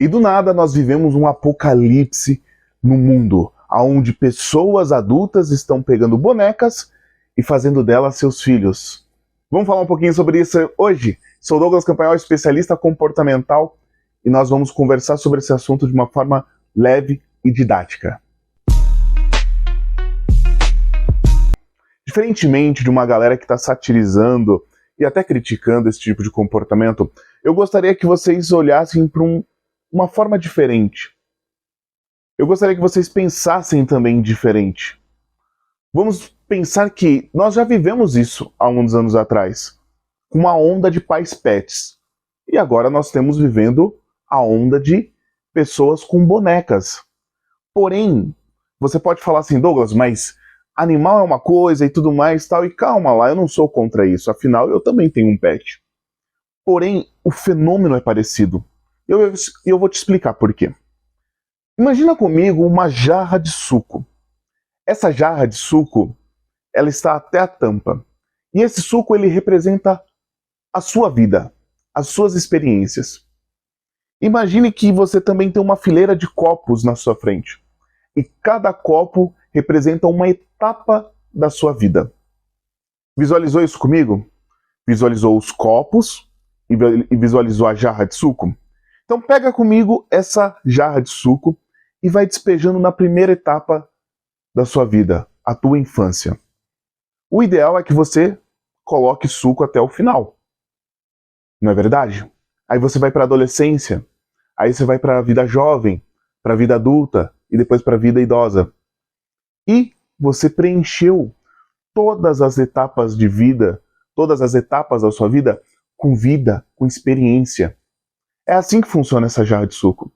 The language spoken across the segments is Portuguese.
E do nada nós vivemos um apocalipse no mundo, onde pessoas adultas estão pegando bonecas e fazendo delas seus filhos. Vamos falar um pouquinho sobre isso hoje? Sou Douglas Campanhol, especialista comportamental, e nós vamos conversar sobre esse assunto de uma forma leve e didática. Diferentemente de uma galera que está satirizando e até criticando esse tipo de comportamento, eu gostaria que vocês olhassem para uma forma diferente. Eu gostaria que vocês pensassem também diferente. Vamos pensar que nós já vivemos isso há uns anos atrás, com uma onda de pais pets. E agora nós estamos vivendo a onda de pessoas com bonecas. Porém, você pode falar assim, Douglas, mas animal é uma coisa e tudo mais, tal, e calma lá, eu não sou contra isso, afinal eu também tenho um pet. Porém, o fenômeno é parecido. Eu vou te explicar por quê. Imagina comigo uma jarra de suco. Essa jarra de suco, ela está até a tampa. E esse suco, ele representa a sua vida, as suas experiências. Imagine que você também tem uma fileira de copos na sua frente. E cada copo representa uma etapa da sua vida. Visualizou isso comigo? Visualizou os copos e visualizou a jarra de suco? Então pega comigo essa jarra de suco e vai despejando na primeira etapa da sua vida, a tua infância. O ideal é que você coloque suco até o final. Não é verdade? Aí você vai para a adolescência, aí você vai para a vida jovem, para a vida adulta e depois para a vida idosa. E você preencheu todas as etapas de vida, todas as etapas da sua vida, com experiência. É assim que funciona essa jarra de suco.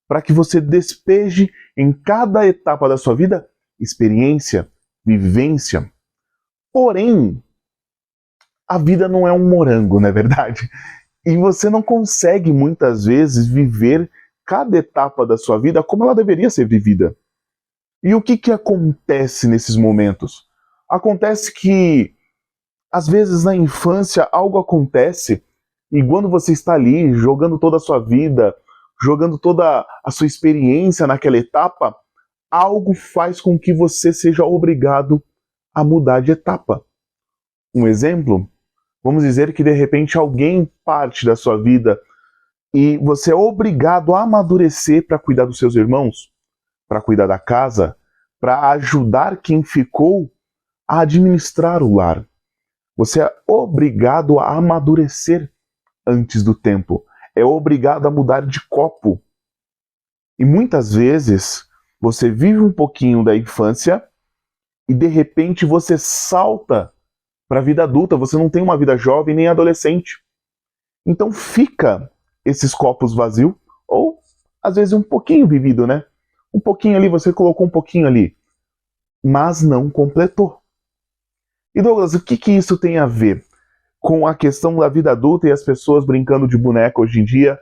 Para que você despeje em cada etapa da sua vida experiência, vivência. Porém, a vida não é um morango, não é verdade? E você não consegue muitas vezes viver cada etapa da sua vida como ela deveria ser vivida. E o que acontece nesses momentos? Acontece que, às vezes na infância, algo acontece e quando você está ali jogando toda a sua vida, jogando toda a sua experiência naquela etapa, algo faz com que você seja obrigado a mudar de etapa. Um exemplo, vamos dizer que de repente alguém parte da sua vida e você é obrigado a amadurecer para cuidar dos seus irmãos, para cuidar da casa, para ajudar quem ficou a administrar o lar. Você é obrigado a amadurecer antes do tempo. É obrigado a mudar de copo. E muitas vezes você vive um pouquinho da infância e de repente você salta para a vida adulta. Você não tem uma vida jovem nem adolescente. Então fica esses copos vazios, ou às vezes um pouquinho vivido, né? Um pouquinho ali, você colocou um pouquinho ali, mas não completou. E Douglas, o que isso tem a ver com a questão da vida adulta e as pessoas brincando de boneca hoje em dia,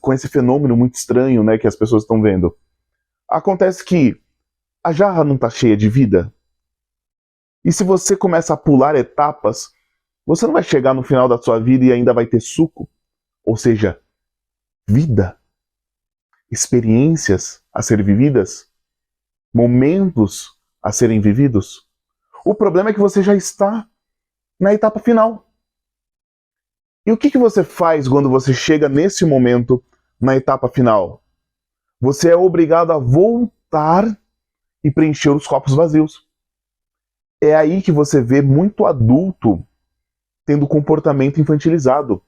com esse fenômeno muito estranho, né, que as pessoas estão vendo? Acontece que a jarra não está cheia de vida. E se você começa a pular etapas, você não vai chegar no final da sua vida e ainda vai ter suco. Ou seja, vida, experiências a ser vividas, momentos a serem vividos. O problema é que você já está na etapa final. E o que você faz quando você chega nesse momento, na etapa final? Você é obrigado a voltar e preencher os copos vazios. É aí que você vê muito adulto tendo comportamento infantilizado.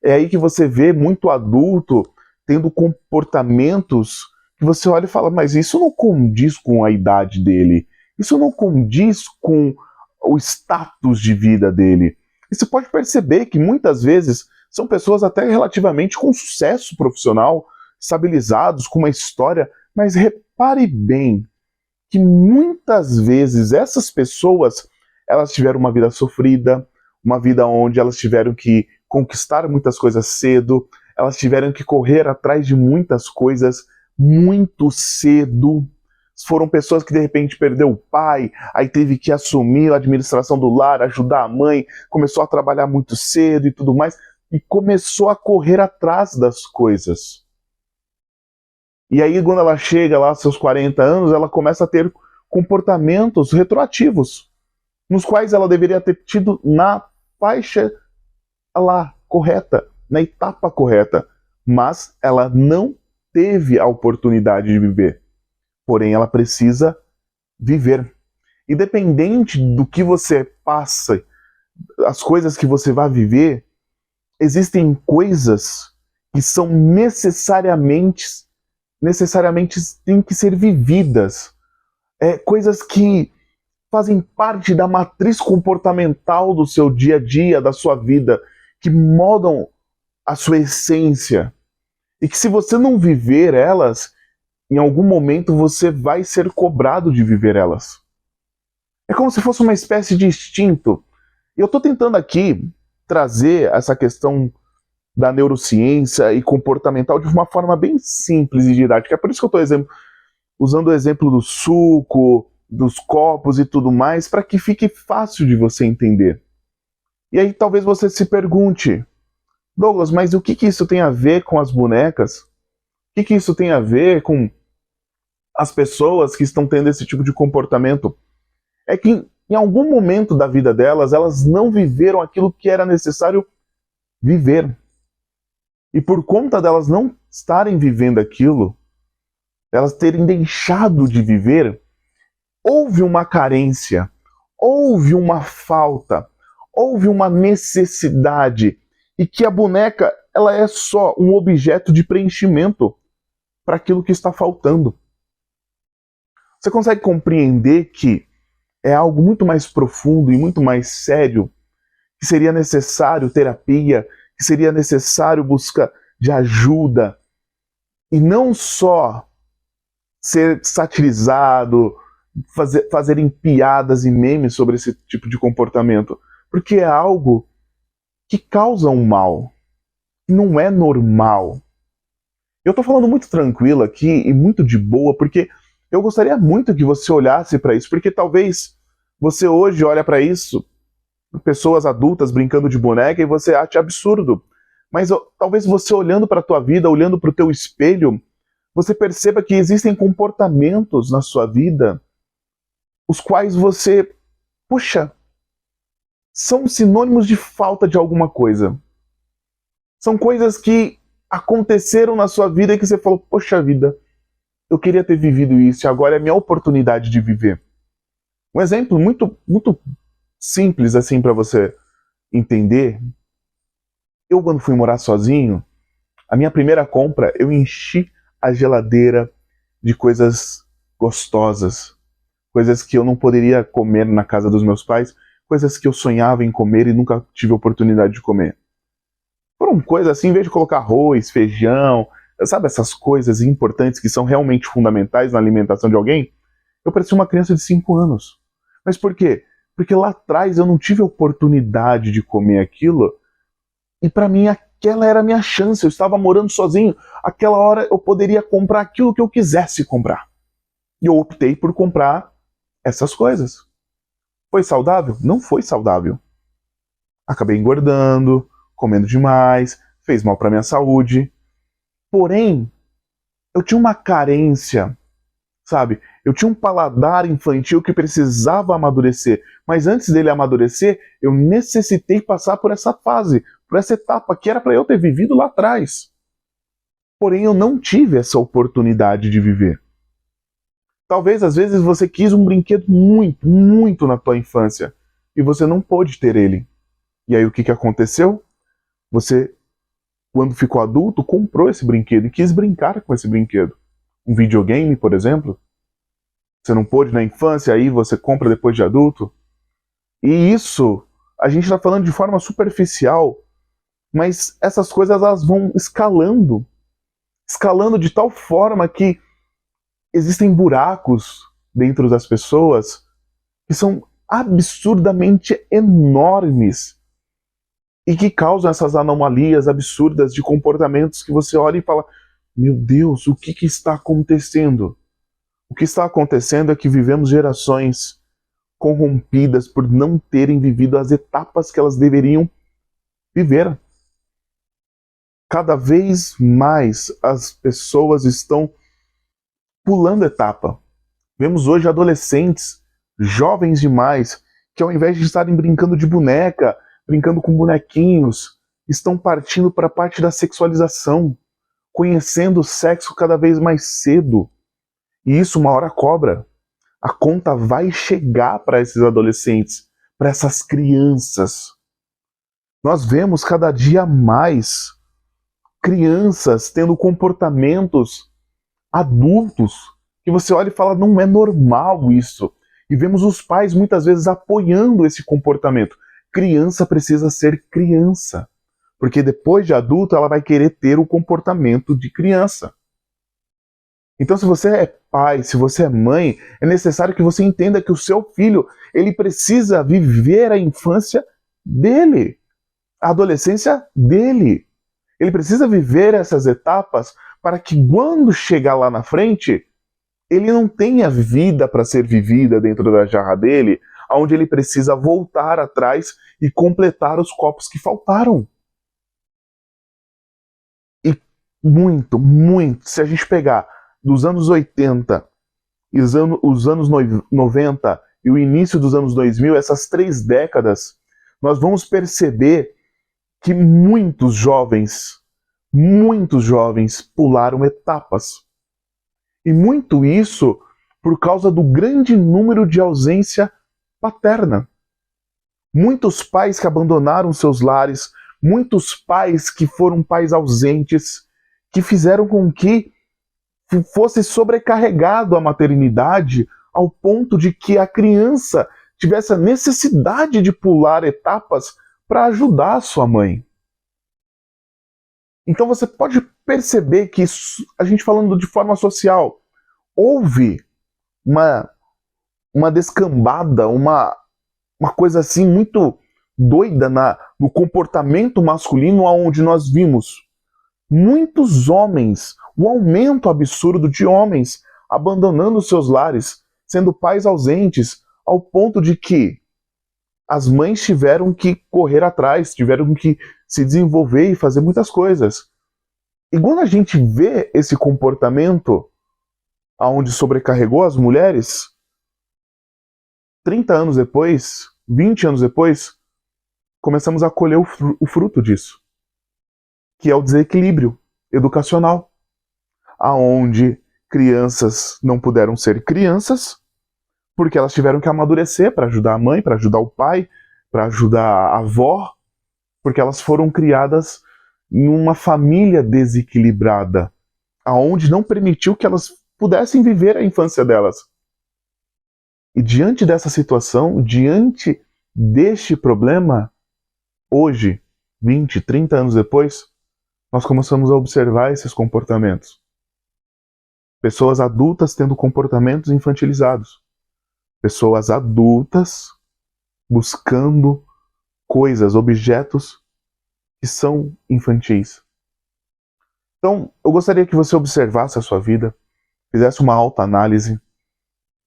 É aí que você vê muito adulto tendo comportamentos que você olha e fala, mas isso não condiz com a idade dele. Isso não condiz com o status de vida dele. E você pode perceber que muitas vezes são pessoas até relativamente com sucesso profissional, estabilizados, com uma história, mas repare bem que muitas vezes essas pessoas, elas tiveram uma vida sofrida, uma vida onde elas tiveram que conquistar muitas coisas cedo, elas tiveram que correr atrás de muitas coisas muito cedo. Foram pessoas que de repente perdeu o pai, aí teve que assumir a administração do lar, ajudar a mãe, começou a trabalhar muito cedo e tudo mais, e começou a correr atrás das coisas. E aí, quando ela chega lá aos seus 40 anos, ela começa a ter comportamentos retroativos, nos quais ela deveria ter tido na faixa lá correta, na etapa correta, mas ela não teve a oportunidade de viver. Porém, ela precisa viver. Independente do que você passa, as coisas que você vai viver, existem coisas que são necessariamente têm que ser vividas. Coisas que fazem parte da matriz comportamental do seu dia a dia, da sua vida, que moldam a sua essência. E que se você não viver elas, em algum momento você vai ser cobrado de viver elas. É como se fosse uma espécie de instinto. Eu estou tentando aqui trazer essa questão da neurociência e comportamental de uma forma bem simples e didática. É por isso que eu estou usando o exemplo do suco, dos copos e tudo mais, para que fique fácil de você entender. E aí talvez você se pergunte, Douglas, mas o que isso tem a ver com as bonecas? O que isso tem a ver com as pessoas que estão tendo esse tipo de comportamento? É que em algum momento da vida delas, elas não viveram aquilo que era necessário viver. E por conta delas não estarem vivendo aquilo, elas terem deixado de viver, houve uma carência, houve uma falta, houve uma necessidade, e que a boneca ela é só um objeto de preenchimento para aquilo que está faltando. Você consegue compreender que é algo muito mais profundo e muito mais sério, que seria necessário terapia, que seria necessário busca de ajuda, e não só ser satirizado, fazerem piadas e memes sobre esse tipo de comportamento, porque é algo que causa um mal, não é normal. Eu tô falando muito tranquilo aqui e muito de boa, porque eu gostaria muito que você olhasse para isso, porque talvez você hoje olha para isso, pessoas adultas brincando de boneca, e você ache absurdo. Mas talvez você olhando para a tua vida, olhando para o teu espelho, você perceba que existem comportamentos na sua vida os quais você, puxa, são sinônimos de falta de alguma coisa. São coisas que aconteceram na sua vida e que você falou, poxa vida, eu queria ter vivido isso e agora é a minha oportunidade de viver. Um exemplo muito, muito simples assim para você entender. Eu, quando fui morar sozinho, a minha primeira compra, eu enchi a geladeira de coisas gostosas, coisas que eu não poderia comer na casa dos meus pais, coisas que eu sonhava em comer e nunca tive oportunidade de comer. Foram coisas assim, em vez de colocar arroz, feijão, sabe essas coisas importantes que são realmente fundamentais na alimentação de alguém, eu parecia uma criança de 5 anos. Mas por quê? Porque lá atrás eu não tive a oportunidade de comer aquilo, e para mim aquela era a minha chance. Eu estava morando sozinho, aquela hora eu poderia comprar aquilo que eu quisesse comprar. E eu optei por comprar essas coisas. Foi saudável? Não foi saudável. Acabei engordando, comendo demais, fez mal para minha saúde. Porém, eu tinha uma carência, sabe? Eu tinha um paladar infantil que precisava amadurecer. Mas antes dele amadurecer, eu necessitei passar por essa fase, por essa etapa que era para eu ter vivido lá atrás. Porém, eu não tive essa oportunidade de viver. Talvez, às vezes, você quis um brinquedo muito, muito na tua infância e você não pôde ter ele. E aí o que aconteceu? Você, quando ficou adulto, comprou esse brinquedo e quis brincar com esse brinquedo. Um videogame, por exemplo. Você não pôde na infância, aí você compra depois de adulto. E isso, a gente está falando de forma superficial, mas essas coisas elas vão escalando de tal forma que existem buracos dentro das pessoas que são absurdamente enormes e que causam essas anomalias absurdas de comportamentos que você olha e fala, meu Deus, o que está acontecendo? O que está acontecendo é que vivemos gerações corrompidas por não terem vivido as etapas que elas deveriam viver. Cada vez mais as pessoas estão pulando etapa. Vemos hoje adolescentes, jovens demais, que ao invés de estarem brincando de boneca, brincando com bonequinhos, estão partindo para a parte da sexualização, conhecendo o sexo cada vez mais cedo. E isso uma hora cobra. A conta vai chegar para esses adolescentes, para essas crianças. Nós vemos cada dia mais crianças tendo comportamentos adultos que você olha e fala, não é normal isso. E vemos os pais muitas vezes apoiando esse comportamento. Criança precisa ser criança, porque depois de adulto ela vai querer ter o comportamento de criança. Então, se você é pai, se você é mãe, é necessário que você entenda que o seu filho, ele precisa viver a infância dele, a adolescência dele. Ele precisa viver essas etapas para que quando chegar lá na frente, ele não tenha vida para ser vivida dentro da jarra dele, onde ele precisa voltar atrás e completar os copos que faltaram. E muito, se a gente pegar dos anos 80, os anos 90 e o início dos anos 2000, essas 3 décadas, nós vamos perceber que muitos jovens pularam etapas. E muito isso por causa do grande número de ausência paterna. Muitos pais que abandonaram seus lares, muitos pais que foram pais ausentes, que fizeram com que fosse sobrecarregado a maternidade ao ponto de que a criança tivesse a necessidade de pular etapas para ajudar a sua mãe. Então você pode perceber que isso, a gente falando de forma social, houve uma descambada, uma coisa assim muito doida no comportamento masculino, onde nós vimos muitos homens, o aumento absurdo de homens abandonando seus lares, sendo pais ausentes, ao ponto de que as mães tiveram que correr atrás, tiveram que se desenvolver e fazer muitas coisas. E quando a gente vê esse comportamento aonde sobrecarregou as mulheres, 30 anos depois, 20 anos depois, começamos a colher o fruto disso, que é o desequilíbrio educacional, aonde crianças não puderam ser crianças, porque elas tiveram que amadurecer para ajudar a mãe, para ajudar o pai, para ajudar a avó, porque elas foram criadas numa família desequilibrada, aonde não permitiu que elas pudessem viver a infância delas. E diante dessa situação, diante deste problema, hoje, 20, 30 anos depois, nós começamos a observar esses comportamentos. Pessoas adultas tendo comportamentos infantilizados. Pessoas adultas buscando coisas, objetos que são infantis. Então, eu gostaria que você observasse a sua vida, fizesse uma autoanálise,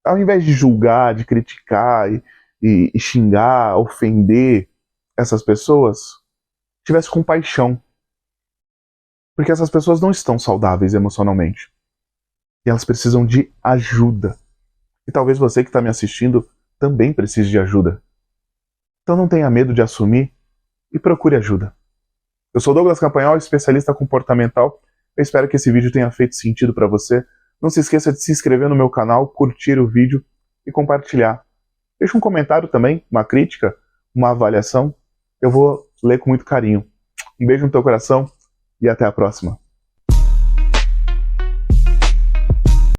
ao invés de julgar, de criticar e xingar, ofender essas pessoas, tivesse compaixão. Porque essas pessoas não estão saudáveis emocionalmente. E elas precisam de ajuda. E talvez você que está me assistindo também precise de ajuda. Então não tenha medo de assumir e procure ajuda. Eu sou Douglas Campanhol, especialista comportamental. Eu espero que esse vídeo tenha feito sentido para você. Não se esqueça de se inscrever no meu canal, curtir o vídeo e compartilhar. Deixe um comentário também, uma crítica, uma avaliação. Eu vou ler com muito carinho. Um beijo no teu coração e até a próxima.